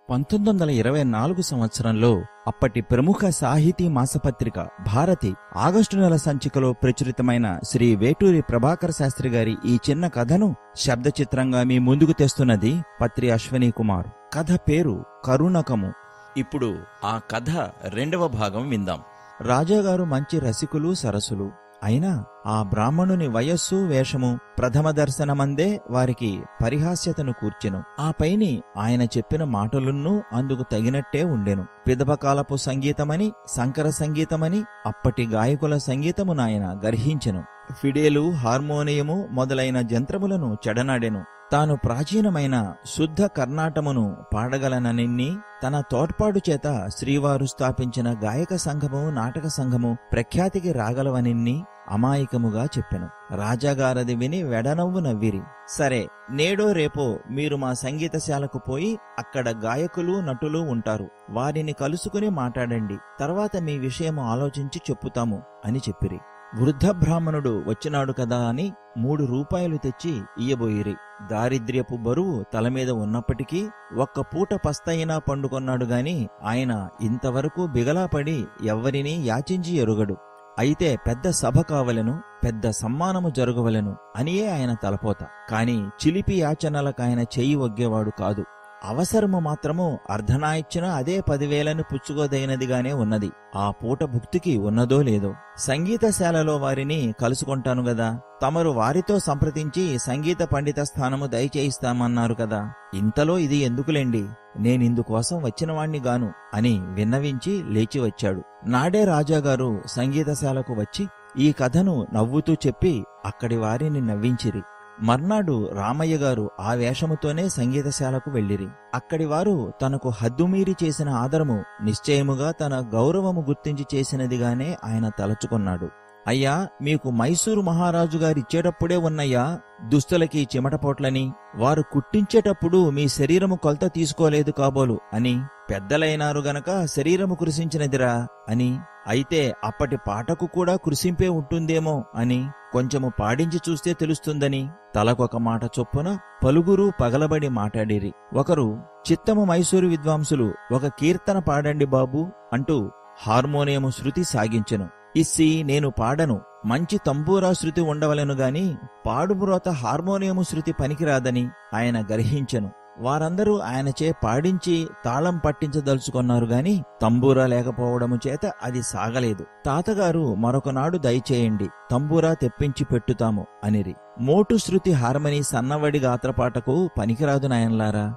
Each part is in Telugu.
1924 సంవత్సరంలో అప్పటి ప్రముఖ సాహితీ మాసపత్రిక భారతి ఆగస్టు నెల సంచికలో ప్రచురితమైన శ్రీ వేటూరి ప్రభాకర శాస్త్రి గారి ఈ చిన్న కథను శబ్దచిత్రంగా మీ ముందుకు తెస్తున్నది పత్రి అశ్వనీ కుమార్. కథ పేరు కరుణకము. ఇప్పుడు ఆ కథ రెండవ భాగం విందాం. రాజాగారు మంచి రసికులు సరసులు. అయినా ఆ బ్రాహ్మణుని వయస్సు వేషము ప్రథమ దర్శనమందే వారికి పరిహాస్యతను కూర్చెను. ఆ పైని ఆయన చెప్పిన మాటలున్నూ అందుకు తగినట్టే ఉండెను. పిదపకాలపు సంగీతమని సంకర సంగీతమని అప్పటి గాయకుల సంగీతమునాయన గర్హించెను. ఫిడేలు, హార్మోనియము మొదలైన జంత్రములను చెడనాడెను. తాను ప్రాచీనమైన శుద్ధ కర్ణాటమును పాడగలననిన్ని తన తోడ్పాటు చేత శ్రీవారు స్థాపించిన గాయక సంఘము, నాటక సంఘము ప్రఖ్యాతికి రాగలవనిన్ని అమాయకముగా చెప్పెను. రాజాగారది విని వెడనవ్వు నవ్విరి. సరే, నేడో రేపో మీరు మా సంగీతశాలకు పోయి అక్కడ గాయకులు, నటులు ఉంటారు. వారిని కలుసుకుని మాట్లాడండి. తర్వాత మీ విషయము ఆలోచించి చెప్పుతాము అని చెప్పిరి. వృద్ధ బ్రాహ్మణుడు వచ్చినాడు కదా అని 3 రూపాయలు తెచ్చి ఇయ్యబోయిరి. దారిద్ర్యపు బరువు తలమీద ఉన్నప్పటికీ ఒక్క పూట పస్తయినా పండుకొన్నాడు గాని ఆయన ఇంతవరకు బిగలాపడి ఎవ్వరినీ యాచించి ఎరుగడు. అయితే పెద్ద సభ కావలెను, పెద్ద సమ్మానము జరగవలెను అనియే ఆయన తలపోత. కాని చిలిపి యాచనలకాయన చెయ్యి ఒగ్గేవాడు కాదు. అవసరము మాత్రము అర్ధనాయిచ్చిన అదే 10,000ని పుచ్చుకోదగినదిగానే ఉన్నది. ఆ పూట భుక్తికి ఉన్నదో లేదో. సంగీతశాలలో వారిని కలుసుకుంటాను గదా, తమరు వారితో సంప్రదించి సంగీత పండిత స్థానము దయచేయిస్తామన్నారు కదా, ఇంతలో ఇది ఎందుకులేండి, నేనిందుకోసం వచ్చినవాణ్ణి గాను అని విన్నవించి లేచి వచ్చాడు. నాడే రాజాగారు సంగీతశాలకు వచ్చి ఈ కథను నవ్వుతూ చెప్పి అక్కడి వారిని నవ్వించిరి. మర్నాడు రామయ్య గారు ఆ వేషముతోనే సంగీతశాలకు వెళ్ళిరి. అక్కడి వారు తనకు హద్దుమీరి చేసిన ఆదరము నిశ్చయముగా తన గౌరవము గుర్తించి చేసినదిగానే ఆయన తలచుకున్నాడు. అయ్యా, మీకు మైసూరు మహారాజు గారిచ్చేటప్పుడే ఉన్నయ్యా దుస్తులకి చిమటపోట్లని, వారు కుట్టించేటప్పుడు మీ శరీరము కొలత తీసుకోలేదు కాబోలు అని, పెద్దలైనారు గనక శరీరము కృషించినదిరా అని, అయితే అప్పటి పాటకు కూడా కృషింపే ఉంటుందేమో అని, కొంచెము పాడించి చూస్తే తెలుస్తుందని తలకొక మాట చొప్పున పలుగురు పగలబడి మాట్లాడిరి. ఒకరు, చిత్తము మైసూరు విద్వాంసులు ఒక కీర్తన పాడండి బాబు అంటూ హార్మోనియము శృతి సాగించెను. ఇస్సి నేను పాడను, మంచి తంబూరా శృతి ఉండవలెను గాని పాడుమ్రోత హార్మోనియము శృతి పనికిరాదని ఆయన గర్హించెను. వారందరూ ఆయనచే పాడించి తాళం పట్టించదలుచుకున్నారు గాని తంబూరా లేకపోవడము చేత అది సాగలేదు. తాతగారు మరొకనాడు దయచేయండి, తంబూరా తెప్పించి పెట్టుతాము అనిరి. మోటు శృతి హార్మనీ సన్నవడి గాత్రపాటకు పనికిరాదు నాయన్లారా,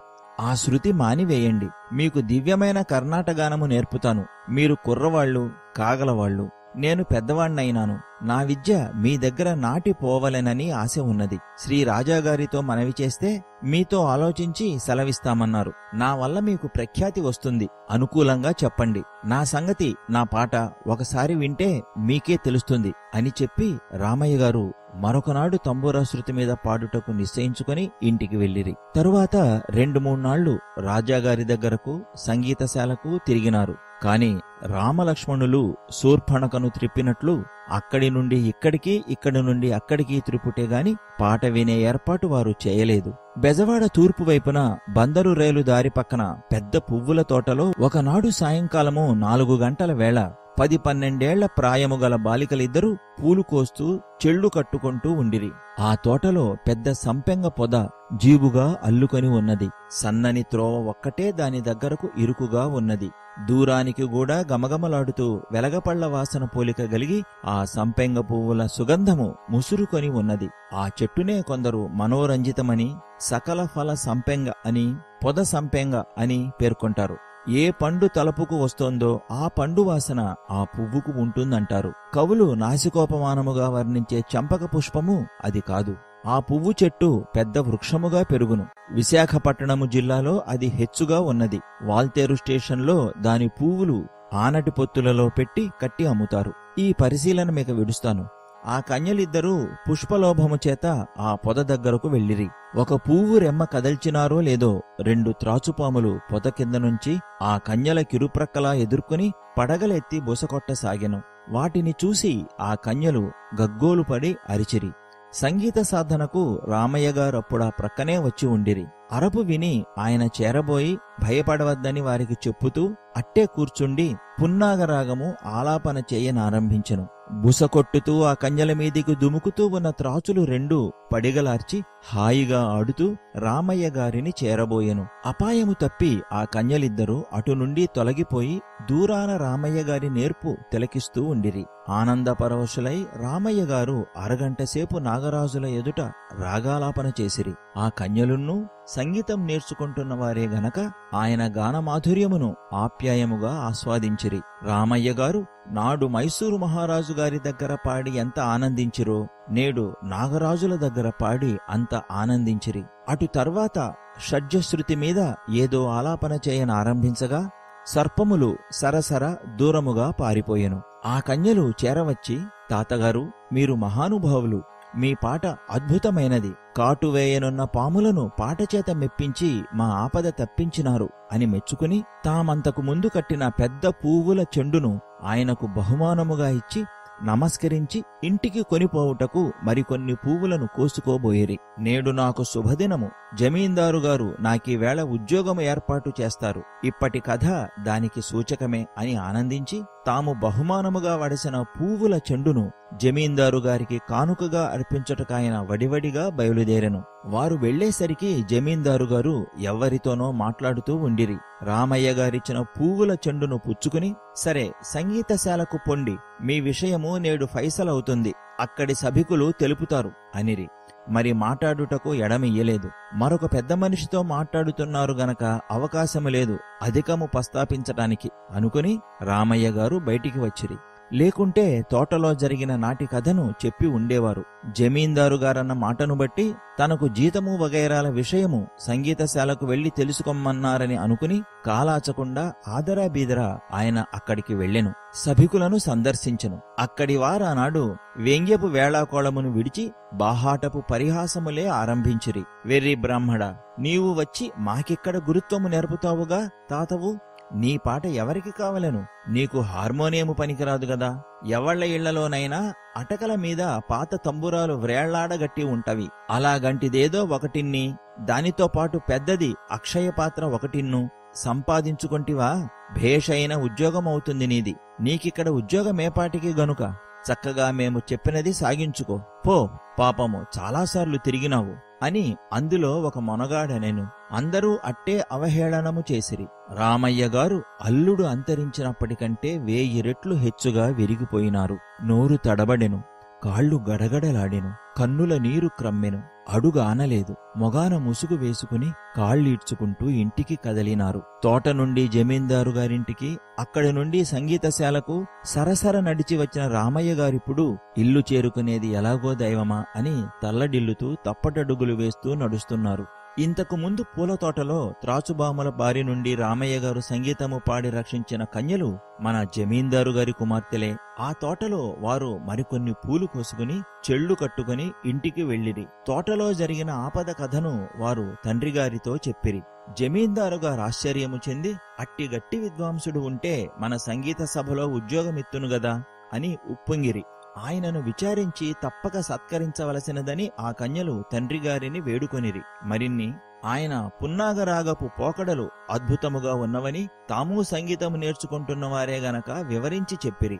ఆ శృతి మానివేయండి. మీకు దివ్యమైన కర్ణాటగానము నేర్పుతాను. మీరు కుర్రవాళ్లు, కాగలవాళ్లు, నేను పెద్దవాణ్ణైనాను. నా విద్య మీ దగ్గర నాటిపోవలెనని ఆశ ఉన్నది. శ్రీ రాజాగారితో మనవి చేస్తే మీతో ఆలోచించి సెలవిస్తామన్నారు. నా వల్ల మీకు ప్రఖ్యాతి వస్తుంది, అనుకూలంగా చెప్పండి. నా సంగతి, నా పాట ఒకసారి వింటే మీకే తెలుస్తుంది అని చెప్పి రామయ్య గారు మరొకనాడు తంబూరా శృతి మీద పాడుటకు నిశ్చయించుకుని ఇంటికి వెళ్ళిరి. తరువాత 2-3 నాళ్లు రాజాగారి దగ్గరకు సంగీతశాలకు తిరిగినారు. కాని రామలక్ష్మణులు శూర్పణఖను త్రిప్పినట్లు అక్కడి నుండి ఇక్కడికి, ఇక్కడి నుండి అక్కడికి త్రిపుటే గాని పాట వినే ఏర్పాటు వారు చేయలేదు. బెజవాడ తూర్పు వైపున బందరు రైలు దారి పక్కన పెద్ద పువ్వుల తోటలో ఒకనాడు సాయంకాలము 4 గంటల వేళ 10-12 ప్రాయము గల బాలికలిద్దరూ పూలు కోస్తూ చెళ్ళు కట్టుకుంటూ ఉండిరి. ఆ తోటలో పెద్ద సంపెంగ పొద జీబుగా అల్లుకొని ఉన్నది. సన్నని త్రోవ ఒక్కటే దాని దగ్గరకు ఇరుకుగా ఉన్నది. దూరానికి కూడా గమగమలాడుతూ వెలగపళ్ల వాసన పోలిక గలిగి ఆ సంపెంగ పువ్వుల సుగంధము ముసురుకొని ఉన్నది. ఆ చెట్టునే కొందరు మనోరంజితమని, సకల ఫల సంపెంగ అని, పొద సంపెంగ అని పేర్కొంటారు. ఏ పండు తలపుకు వస్తోందో ఆ పండు వాసన ఆ పువ్వుకు ఉంటుందంటారు. కవులు నాసికోపమానముగా వర్ణించే చంపక పుష్పము అది కాదు. ఆ పువ్వు చెట్టు పెద్ద వృక్షముగా పెరుగును. విశాఖపట్టణము జిల్లాలో అది హెచ్చుగా ఉన్నది. వాల్తేరు స్టేషన్లో దాని పువ్వులు ఆనటి పొత్తులలో పెట్టి కట్టి అమ్ముతారు. ఈ పరిశీలన మీకు విడుస్తాను. ఆ కన్యలిద్దరూ పుష్పలోభము చేత ఆ పొద దగ్గరకు వెళ్ళిరి. ఒక పువ్వు రెమ్మ కదల్చినారో లేదో 2 త్రాచుపాములు పొద కింద నుంచి ఆ కన్యల కిరుప్రక్కలా ఎదుర్కొని పడగలెత్తి బుసకొట్టసాగెను. వాటిని చూసి ఆ కన్యలు గగ్గోలు పడి అరిచిరి. సంగీత సాధనకు రామయ్య గారప్పుడా ప్రక్కనే వచ్చి ఉండిరి. అరపు విని ఆయన చేరబోయి భయపడవద్దని వారికి చెప్పుతూ అట్టే కూర్చుండి పున్నాగరాగము ఆలాపన చేయనారంభించెను. బుసకొట్టుతూ ఆ కన్యల మీదికి దుముకుతూ ఉన్న త్రాచులు రెండు పడిగలార్చి హాయిగా ఆడుతూ రామయ్య గారిని చేరబోయెను. అపాయము తప్పి ఆ కన్యలిద్దరూ అటు నుండి తొలగిపోయి దూరాన రామయ్య గారి నేర్పు తిలకిస్తూ ఉండిరి. ఆనందపరవశులై రామయ్య గారు అరగంటసేపు నాగరాజుల ఎదుట రాగాలాపన చేసిరి. ఆ కన్యలున్నూ సంగీతం నేర్చుకుంటున్న వారే గనక ఆయన గానమాధుర్యమును ఆప్యాయముగా ఆస్వాదించిరి. రామయ్య గారు నాడు మైసూరు మహారాజు గారి దగ్గర పాడి ఎంత ఆనందించిరో నేడు నాగరాజుల దగ్గర పాడి అంత ఆనందించిరి. అటు తర్వాత షడ్జశ్రుతి మీద ఏదో ఆలాపన చేయనారంభించగా సర్పములు సరసర దూరముగా పారిపోయెను. ఆ కన్యలు చేరవచ్చి, తాతగారు, మీరు మహానుభావులు, మీ పాట అద్భుతమైనది, కాటువేయనున్న పాములను పాటచేత మెప్పించి మా ఆపద తప్పించినారు అని మెచ్చుకుని తామంతకు ముందు కట్టిన పెద్ద పువ్వుల చెండును ఆయనకు బహుమానముగా ఇచ్చి నమస్కరించి ఇంటికి కొనిపోవుటకు మరికొన్ని పువ్వులను కోసుకోబోయిరి. నేడు నాకు శుభదినము, జమీందారు గారు నాకీవేళ ఉద్యోగము ఏర్పాటు చేస్తారు, ఇప్పటి కథ దానికి సూచకమే అని ఆనందించి తాము బహుమానముగా వడసిన పువ్వుల చెండును జమీందారు గారికి కానుకగా అర్పించుటకాయన వడివడిగా బయలుదేరెను. వారు వెళ్లేసరికి జమీందారు గారు ఎవ్వరితోనో మాట్లాడుతూ ఉండిరి. రామయ్య గారిచ్చిన పువ్వుల చెండును పుచ్చుకుని, సరే సంగీతశాలకు పొండి, మీ విషయము నేడు ఫైసలవుతుంది, అక్కడి సభికులు తెలుపుతారు అనిరి. మరి మాట్లాడుటకు ఎడమియ్యలేదు. మరొక పెద్ద మనిషితో మాట్లాడుతున్నారు గనక అవకాశము లేదు అధికము ప్రస్తాపించటానికి అనుకుని రామయ్య గారు బయటికి వచ్చిరి. లేకుంటే తోటలో జరిగిన నాటి కథను చెప్పి ఉండేవారు. జమీందారు గారన్న మాటను బట్టి తనకు జీతము వగైరాల విషయము సంగీతశాలకు వెళ్లి తెలుసుకోమన్నారని అనుకుని కాలాచకుండా ఆదరా బీదరా ఆయన అక్కడికి వెళ్ళెను. సభికులను సందర్శించెను. అక్కడి వారానాడు వ్యంగ్యపు వేళాకోళమును విడిచి బాహాటపు పరిహాసములే ఆరంభించిరి. వెర్రి బ్రాహ్మడా, నీవు వచ్చి మాకిక్కడ గురుత్వము నేర్పుతావుగా తాతవు, నీ పాట ఎవరికి కావలను? నీకు హార్మోనియము పనికిరాదు గదా. ఎవళ్ల ఇళ్లలోనైనా అటకల మీద పాత తంబురాలు వ్రేళ్లాడగట్టి ఉంటవి, అలాగంటిదేదో ఒకటిన్ని, దానితో పాటు పెద్దది అక్షయపాత్ర ఒకటిన్ను సంపాదించుకొంటివా? భేషైన ఉద్యోగమవుతుంది నీది. నీకిక్కడ ఉద్యోగమేపాటికి గనుక చక్కగా మేము చెప్పినది సాగించుకో పో, పాపము చాలాసార్లు తిరిగినావు అని అందులో ఒక మొనగాడనెను. అందరూ అట్టే అవహేళనము చేసిరి. రామయ్య గారు అల్లుడు అంతరించినప్పటికంటే 1000 రెట్లు హెచ్చుగా విరిగిపోయినారు. నోరు తడబడెను, కాళ్ళు గడగడలాడెను, కన్నుల నీరు క్రమ్మెను. అడుగు ఆనలేదు. మొగాన ముసుగు వేసుకుని కాళ్ళీడ్చుకుంటూ ఇంటికి కదలినారు. తోట నుండి జమీందారు గారింటికి, అక్కడి నుండి సంగీతశాలకు సరసర నడిచి వచ్చిన రామయ్య గారిప్పుడు ఇల్లు చేరుకునేది ఎలాగో దైవమా అని తల్లడిల్లుతూ తప్పటడుగులు వేస్తూ నడుస్తున్నారు. ఇంతకు ముందు పూలతోటలో త్రాచుబాముల బారి నుండి రామయ్య గారు సంగీతము పాడి రక్షించిన కన్యలు మన జమీందారు గారి కుమార్తెలే. ఆ తోటలో వారు మరికొన్ని పూలు కోసుకుని చెళ్ళు కట్టుకుని ఇంటికి వెళ్ళిరి. తోటలో జరిగిన ఆపద కథను వారు తండ్రిగారితో చెప్పిరి. జమీందారు గారు ఆశ్చర్యము చెంది, అట్టి గట్టి విద్వాంసుడు ఉంటే మన సంగీత సభలో ఉద్యోగమిత్తును గదా అని ఉప్పొంగిరి. ఆయనను విచారించి తప్పక సత్కరించవలసినదని ఆ కన్యలు తండ్రిగారిని వేడుకొనిరి. మరిన్ని ఆయన పున్నాగరాగపు పోకడలు అద్భుతముగా ఉన్నవని, తాము సంగీతము నేర్చుకుంటున్నవారే గనక వివరించి చెప్పిరి.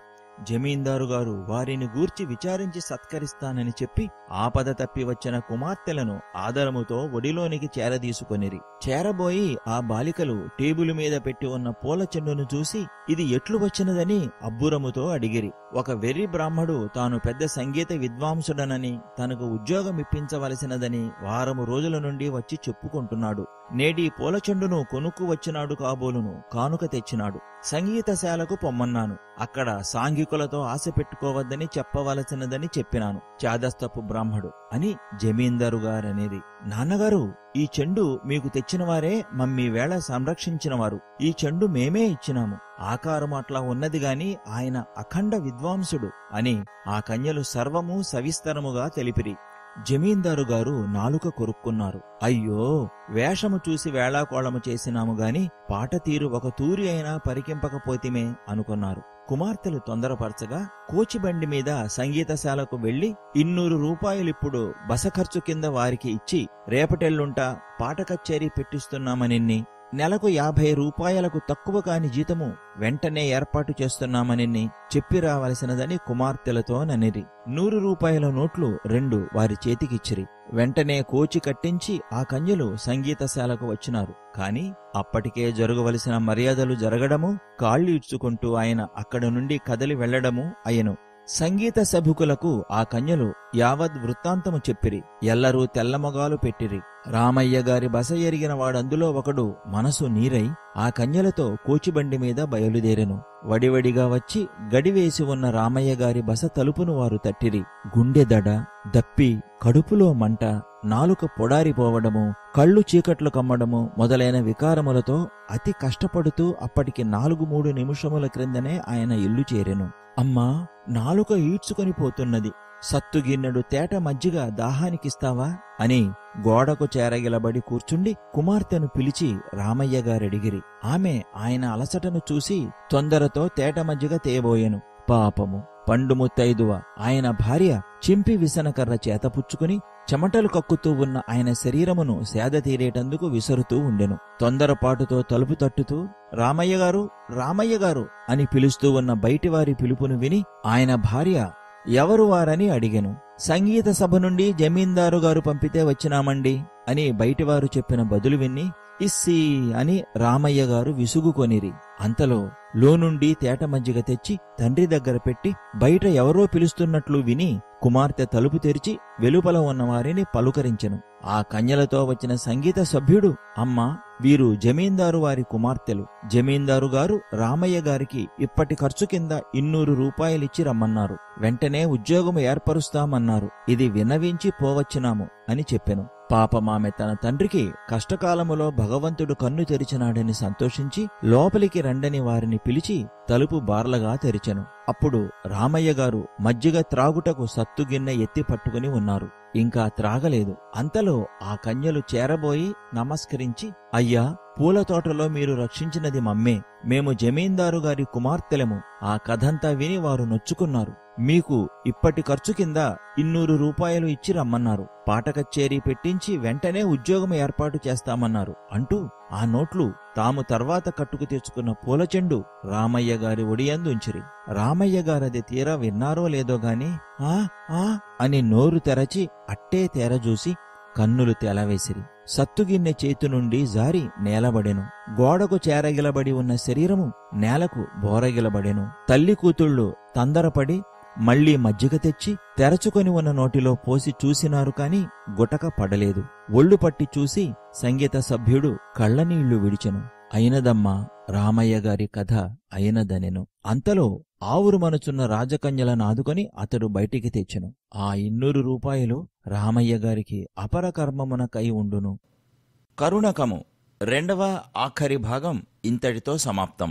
జమీందారు గారు వారిని గూర్చి విచారించి సత్కరిస్తానని చెప్పి ఆపద తప్పి వచ్చిన కుమార్తెలను ఆదరముతో ఒడిలోనికి చేరదీసుకొనిరి. చేరబోయి ఆ బాలికలు టేబులు మీద పెట్టి ఉన్న పూల చెండును చూసి ఇది ఎట్లు వచ్చినదని అబ్బురముతో అడిగిరి. ఒక వెర్రి బ్రాహ్మడు తాను పెద్ద సంగీత విద్వాంసుడనని, తనకు ఉద్యోగమిప్పించవలసినదని వారము రోజుల నుండి వచ్చి చెప్పుకుంటున్నాడు. నేడి పూల చెండును కొనుక్కు వచ్చినాడు కాబోలును, కానుక తెచ్చినాడు. సంగీతశాలకు పొమ్మన్నాను. అక్కడ సాంఘికులతో ఆశ పెట్టుకోవద్దని చెప్పవలసినదని చెప్పినాను. చాదస్తపు బ్రాహ్మడు అని జమీందారు గారనేది. నాన్నగారు, ఈ చెండు మీకు తెచ్చినవారే మమ్మీ వేళ సంరక్షించినవారు. ఈ చెండు మేమే ఇచ్చినాము. ఆకారం అట్లా ఉన్నది గాని ఆయన అఖండ విద్వాంసుడు అని ఆ కన్యలు సర్వము సవిస్తరముగా తెలిపిరి. జమీందారు గారు నాలుక కొరుక్కున్నారు. అయ్యో, వేషము చూసి వేళాకోళము చేసినాము గాని పాట తీరు ఒక తూరి అయినా పరికింపకపోతిమే అనుకున్నారు. కుమార్తెలు తొందరపరచగా కోచిబండి మీద సంగీతశాలకు వెళ్లి 200 రూపాయలిప్పుడు బస ఖర్చు కింద వారికి ఇచ్చి రేపటెల్లుంటా పాట కచ్చేరీ పెట్టిస్తున్నామనిన్ని, నెలకు 50 రూపాయలకు తక్కువ కాని జీతము వెంటనే ఏర్పాటు చేస్తున్నామనిన్ని చెప్పి రావలసినదని కుమార్తెలతో ననిరి. 100 రూపాయల నోట్లు 2 వారి చేతికిచ్చిరి. వెంటనే కోచి కట్టించి ఆ కన్యలు సంగీతశాలకు వచ్చినారు. కాని అప్పటికే జరగవలసిన మర్యాదలు జరగడము, కాళ్ళు ఇడ్చుకుంటూ ఆయన అక్కడ నుండి కదలి వెళ్లడము అయ్యను. సంగీత సభకులకు ఆ కన్యలు యావద్ వృత్తాంతము చెప్పిరి. ఎల్లరూ తెల్లమొగాలు పెట్టిరి. రామయ్య గారి బస ఎరిగిన వాడందులో ఒకడు మనసు నీరై ఆ కన్యలతో కోచిబండి మీద బయలుదేరెను. వడివడిగా వచ్చి గడివేసి ఉన్న రామయ్య గారి బస తలుపును వారు తట్టిరి. గుండెదడ, దప్పి, కడుపులో మంట, నాలుక పొడారిపోవడము, కళ్ళు చీకట్లు కమ్మడము మొదలైన వికారములతో అతి కష్టపడుతూ అప్పటికి 4-3 నిమిషముల క్రిందనే ఆయన ఇల్లు చేరెను. అమ్మా, నాలుక ఈడ్చుకొని పోతున్నది, సత్తుగిన్నెడు తేట మజ్జిగ దాహానికిస్తావా అని గోడకు చేరగిలబడి కూర్చుండి కుమార్తెను పిలిచి రామయ్య గారడిగిరి. ఆమె ఆయన అలసటను చూసి తొందరతో తేట మజ్జిగ తేబోయెను. పాపము, పండు ముత్తైదువ ఆయన భార్య చింపి విసనకర్ర చేతపుచ్చుకుని చెమటలు కక్కుతూ ఉన్న ఆయన శరీరమును సేద తీరేటందుకు విసరుతూ ఉండెను. తొందరపాటుతో తలుపు తట్టుతూ రామయ్య గారు, రామయ్య గారు అని పిలుస్తూ ఉన్న బయటివారి పిలుపును విని ఆయన భార్య ఎవరు వారని అడిగెను. సంగీత సభ నుండి జమీందారు గారు పంపితే వచ్చినామండి అని బయటివారు చెప్పిన బదులు విని ఇస్సీ అని రామయ్య గారు విసుగుకొనిరి. అంతలో లోనుండి తేట మజ్జిగ తెచ్చి తండ్రి దగ్గర పెట్టి బయట ఎవరో పిలుస్తున్నట్లు విని కుమార్తె తలుపు తెరిచి వెలుపల ఉన్నవారిని పలుకరించెను. ఆ కన్యలతో వచ్చిన సంగీత సభ్యుడు, అమ్మా, వీరు జమీందారు వారి కుమార్తెలు. జమీందారు గారు రామయ్య గారికి ఇప్పటి ఖర్చు కింద 200 రూపాయలిచ్చి రమ్మన్నారు. వెంటనే ఉద్యోగము ఏర్పరుస్తామన్నారు. ఇది విన్నవించి పోవచ్చినాము అని చెప్పెను. పాపమామె తన తండ్రికి కష్టకాలములో భగవంతుడు కన్ను తెరిచినాడని సంతోషించి లోపలికి రండని వారిని పిలిచి తలుపు బార్లగా తెరిచెను. అప్పుడు రామయ్య గారు మజ్జిగ త్రాగుటకు సత్తుగిన్నె ఎత్తి పట్టుకుని ఉన్నారు. ఇంకా త్రాగలేదు. అంతలో ఆ కన్యలు చేరబోయి నమస్కరించి, అయ్యా, పూల తోటలో మీరు రక్షించినది మమ్మే. మేము జమీందారు గారి కుమార్తెలము. ఆ కథంతా విని వారు నొచ్చుకున్నారు. మీకు ఇప్పటి ఖర్చు కింద 200 రూపాయలు ఇచ్చి రమ్మన్నారు. పాట కచ్చేరీ పెట్టించి వెంటనే ఉద్యోగం ఏర్పాటు చేస్తామన్నారు అంటూ ఆ నోట్లు తాము తర్వాత కట్టుకు తెచ్చుకున్న పూలచెండు రామయ్య గారి ఒడియందుంచిరి. రామయ్య గారది తీరా విన్నారో లేదో గాని ఆ ఆ అని నోరు తెరచి అట్టే తెరజూసి కన్నులు తెలవేసిరి. సత్తుగిన్నె చేతి నుండి జారి నేలబడెను. గోడకు చేరగిలబడి ఉన్న శరీరము నేలకు బోరగిలబడెను. తల్లి కూతుళ్ళు తొందరపడి మళ్లీ మజ్జిగ తెచ్చి తెరచుకొని ఉన్న నోటిలో పోసి చూసినారు కాని గుటక పడలేదు. ఒళ్ళు పట్టి చూసి సంగీత సభ్యుడు కళ్ళనీళ్లు విడిచెను. అయినదమ్మా, రామయ్య గారి కథ అయినదనెను. అంతలో ఆవురు మనుచున్న రాజకన్యల నాదుకొని అతడు బయటికి తెచ్చెను. ఆ 200 రూపాయలు రామయ్య గారికి అపరకర్మమునకై ఉండును. కరుణకము 2వ ఆఖరి భాగం ఇంతటితో సమాప్తం.